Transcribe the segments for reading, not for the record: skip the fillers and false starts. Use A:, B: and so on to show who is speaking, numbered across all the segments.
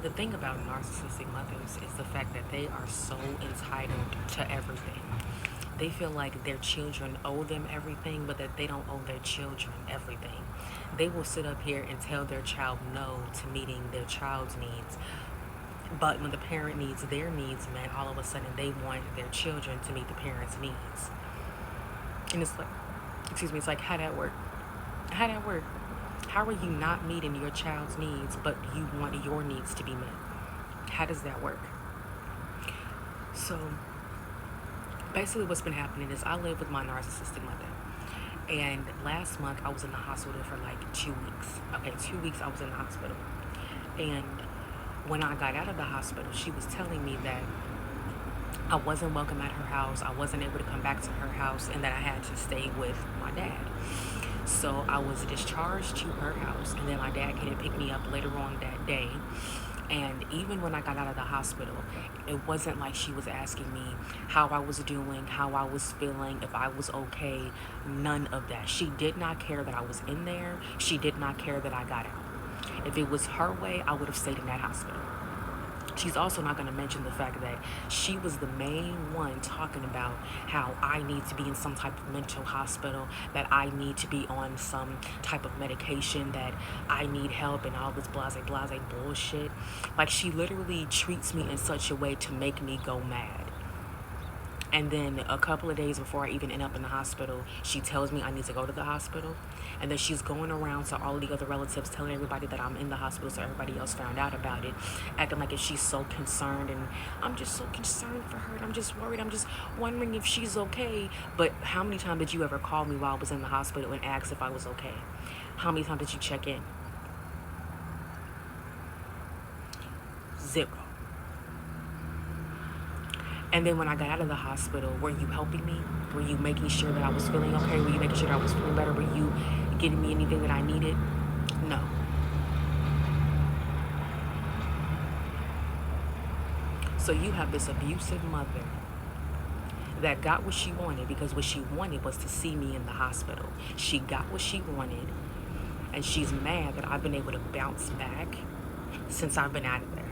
A: The thing about narcissistic mothers is the fact that they are so entitled to everything. They feel like their children owe them everything, but that they don't owe their children everything. They will sit up here and tell their child no to meeting their child's needs, but when the parent needs their needs met, all of a sudden they want their children to meet the parents' needs. And it's like, excuse me, it's like, how that work? How that work? How are you not meeting your child's needs, but you want your needs to be met? How does that work? So basically what's been happening is I live with my narcissistic mother. And last month I was in the hospital for like 2 weeks. Okay, 2 weeks I was in the hospital. And when I got out of the hospital, she was telling me that I wasn't welcome at her house. I wasn't able to come back to her house, and that I had to stay with my dad. So I was discharged to her house, and then my dad came and picked me up later on that day. And even when I got out of the hospital, it wasn't like she was asking me how I was doing, how I was feeling, if I was okay. None of that. She did not care that I was in there. She did not care that I got out. If it was her way, I would have stayed in that hospital. She's also not going to mention the fact that she was the main one talking about how I need to be in some type of mental hospital, that I need to be on some type of medication, that I need help, and all this blase bullshit. Like, she literally treats me in such a way to make me go mad. And then a couple of days before I even end up in the hospital, she tells me I need to go to the hospital. And then she's going around to all of the other relatives, telling everybody that I'm in the hospital so everybody else found out about it, acting like if she's so concerned. And I'm just so concerned for her. And I'm just worried. I'm just wondering if she's okay. But how many times did you ever call me while I was in the hospital and ask if I was okay? How many times did you check in? Zero. And then when I got out of the hospital, were you helping me? Were you making sure that I was feeling okay? Were you making sure that I was feeling better? Were you getting me anything that I needed? No. So you have this abusive mother that got what she wanted, because what she wanted was to see me in the hospital. She got what she wanted, and she's mad that I've been able to bounce back since I've been out of there.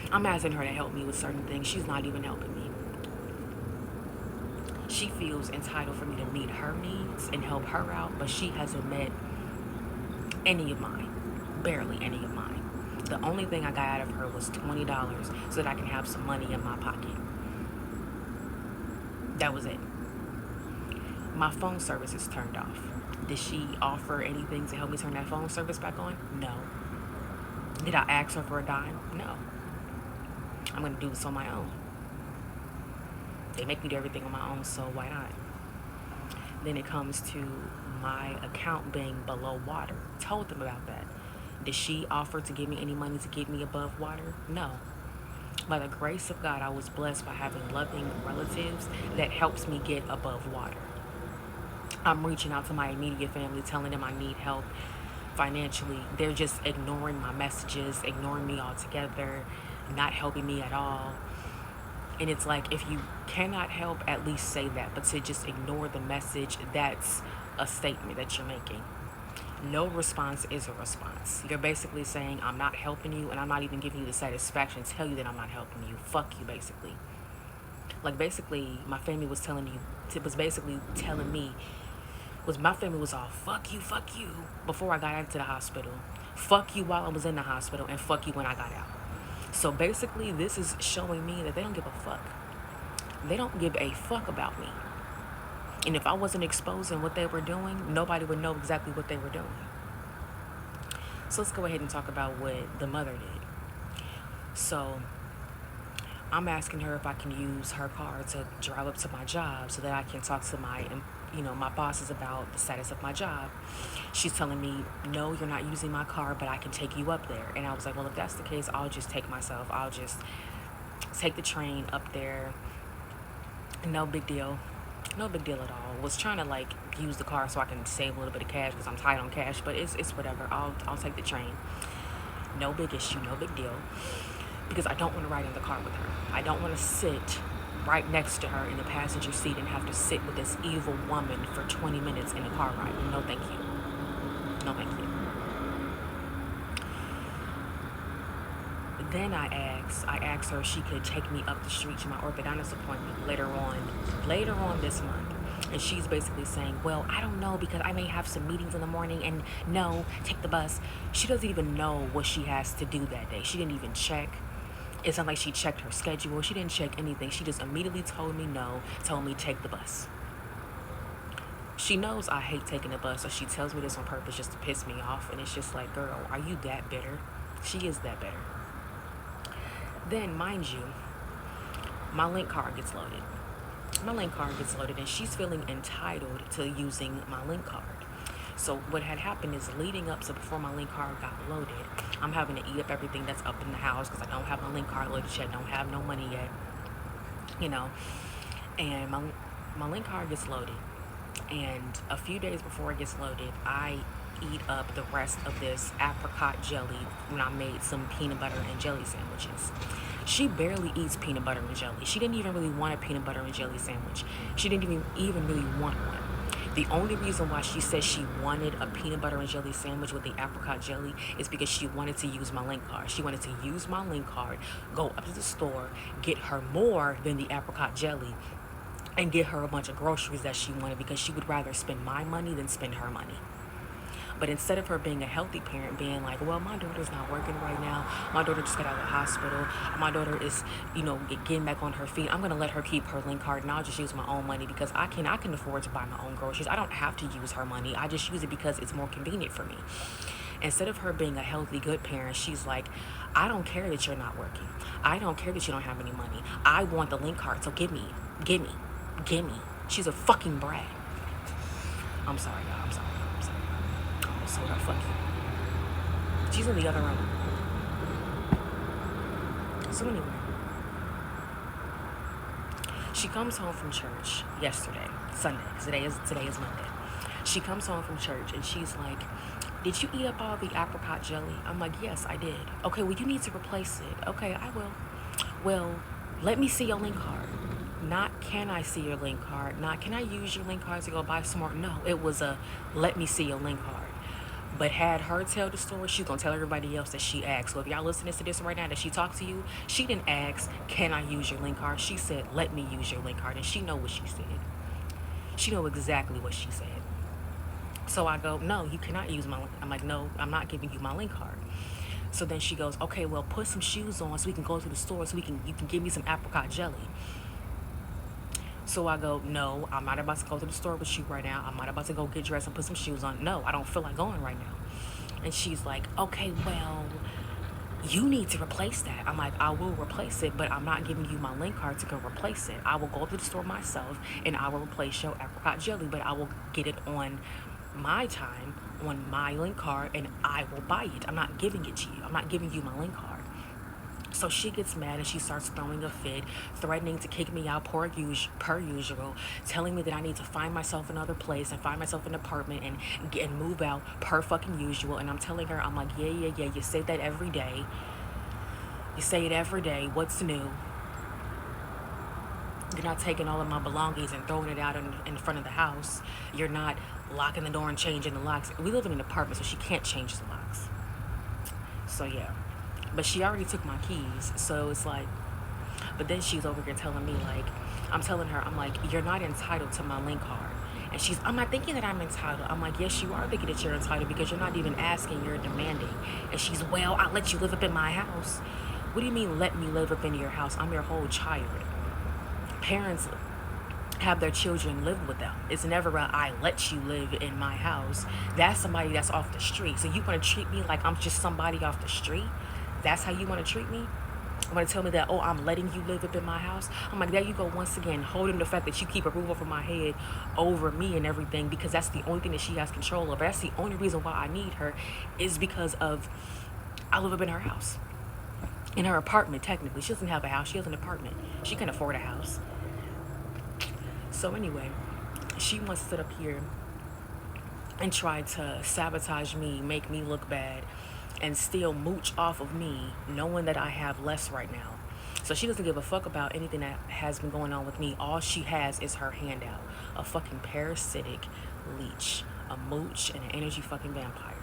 A: I'm asking her to help me with certain things. She's not even helping me. She feels entitled for me to meet her needs and help her out, but she hasn't met any of mine. Barely any of mine. The only thing I got out of her was $20 so that I can have some money in my pocket. That was it. My phone service is turned off. Did she offer anything to help me turn that phone service back on? No. Did I ask her for a dime? No. I'm going to do this on my own. They make me do everything on my own, so why not? Then it comes to my account being below water. Told them about that. Did she offer to give me any money to get me above water? No. By the grace of God, I was blessed by having loving relatives that helps me get above water. I'm reaching out to my immediate family, telling them I need help financially. They're just ignoring my messages, ignoring me altogether, not helping me at all. And it's like, if you cannot help, at least say that. But to just ignore the message, that's a statement that you're making. No response is a response. You're basically saying, I'm not helping you, and I'm not even giving you the satisfaction to tell you that I'm not helping you. Fuck you, basically. Like, basically, my family was telling me, my family was all, fuck you, before I got into the hospital. Fuck you while I was in the hospital, and fuck you when I got out. So basically, this is showing me that they don't give a fuck. They don't give a fuck about me. And if I wasn't exposing what they were doing, nobody would know exactly what they were doing. So let's go ahead and talk about what the mother did. So I'm asking her if I can use her car to drive up to my job so that I can talk to my bosses about the status of my job. She's telling me, no, you're not using my car, but I can take you up there. And I was like, well, if that's the case, I'll just take myself. I'll just take the train up there. No big deal. No big deal at all. Was trying to use the car so I can save a little bit of cash because I'm tight on cash, but it's whatever. I'll take the train. No big issue, no big deal. Because I don't want to ride in the car with her. I don't want to sit right next to her in the passenger seat and have to sit with this evil woman for 20 minutes in a car ride. No, thank you. No, thank you. Then I asked her if she could take me up the street to my orthodontist appointment later on this month. And she's basically saying, well, I don't know because I may have some meetings in the morning, and no, take the bus. She doesn't even know what she has to do that day. She didn't even check. It's not like she checked her schedule. She didn't check anything. She just immediately told me no, told me take the bus. She knows I hate taking the bus, so she tells me this on purpose just to piss me off. And it's just like, girl, are you that bitter? She is that bitter. Then, mind you, my link card gets loaded. And she's feeling entitled to using my link card. So what had happened is, leading up to before my link card got loaded, I'm having to eat up everything that's up in the house because I don't have my link card loaded yet, don't have no money yet, and my link card gets loaded. And a few days before it gets loaded, I eat up the rest of this apricot jelly when I made some peanut butter and jelly sandwiches. She barely eats peanut butter and jelly. She didn't even really want a peanut butter and jelly sandwich. She didn't even really want one. The only reason why she said she wanted a peanut butter and jelly sandwich with the apricot jelly is because she wanted to use my link card. She wanted to use my link card, go up to the store, get her more than the apricot jelly, and get her a bunch of groceries that she wanted, because she would rather spend my money than spend her money. But instead of her being a healthy parent, being like, well, my daughter's not working right now. My daughter just got out of the hospital. My daughter is, getting back on her feet. I'm going to let her keep her link card, and I'll just use my own money because I can afford to buy my own groceries. I don't have to use her money. I just use it because it's more convenient for me. Instead of her being a healthy, good parent, she's like, I don't care that you're not working. I don't care that you don't have any money. I want the link card, so give me. She's a fucking brat. I'm sorry, y'all. I'm sorry. I almost told her, fuck you. She's in the other room. So anyway, she comes home from church yesterday, Sunday, because today is Monday. She comes home from church and she's like, did you eat up all the apricot jelly? I'm like, yes, I did. Okay, well, you need to replace it. Okay, I will. Well, let me see your link card. Not, can I see your link card? Not, can I use your link card to go buy some more? No, it was a, let me see your link card. But had her tell the story, she's going to tell everybody else that she asked. So if y'all listening to this right now, that she talked to you, she didn't ask, can I use your link card? She said, let me use your link card. And she know what she said. She know exactly what she said. So I go, no, you cannot use my link. I'm like, no, I'm not giving you my link card. So then she goes, okay, well, put some shoes on so we can go to the store so you can give me some apricot jelly. So I go, no, I'm not about to go to the store with you right now. I'm not about to go get dressed and put some shoes on. No, I don't feel like going right now. And she's like, okay, well, you need to replace that. I'm like, I will replace it, but I'm not giving you my link card to go replace it. I will go to the store myself and I will replace your apricot jelly, but I will get it on my time, on my link card, and I will buy it. I'm not giving it to you. I'm not giving you my link card. So she gets mad and she starts throwing a fit, threatening to kick me out per usual, telling me that I need to find myself another place and find myself an apartment and move out per fucking usual. And I'm telling her, I'm like, yeah, you say that every day. You say it every day. What's new? You're not taking all of my belongings and throwing it out in front of the house. You're not locking the door and changing the locks. We live in an apartment, so she can't change the locks. So yeah. But she already took my keys, so it's like, but then she's over here telling me, like, I'm telling her, I'm like, you're not entitled to my link card. And I'm not thinking that I'm entitled. I'm like, yes, you are thinking that you're entitled because you're not even asking, you're demanding. And she's, well, I'll let you live up in my house. What do you mean, let me live up in your house? I'm your whole child. Parents have their children live with them. It's never a, I let you live in my house. That's somebody that's off the street. So you want to treat me like I'm just somebody off the street? That's how you want to treat me? You want to tell me that, oh, I'm letting you live up in my house? I'm like, there you go once again, holding the fact that you keep a roof over my head over me and everything, because that's the only thing that she has control of. That's the only reason why I need her, is because of, I live up in her house. In her apartment, technically. She doesn't have a house, she has an apartment. She can afford a house. So anyway, she wants to sit up here and try to sabotage me, make me look bad, and still mooch off of me, knowing that I have less right now. So she doesn't give a fuck about anything that has been going on with me. All she has is her handout. A fucking parasitic leech. A mooch and an energy fucking vampire.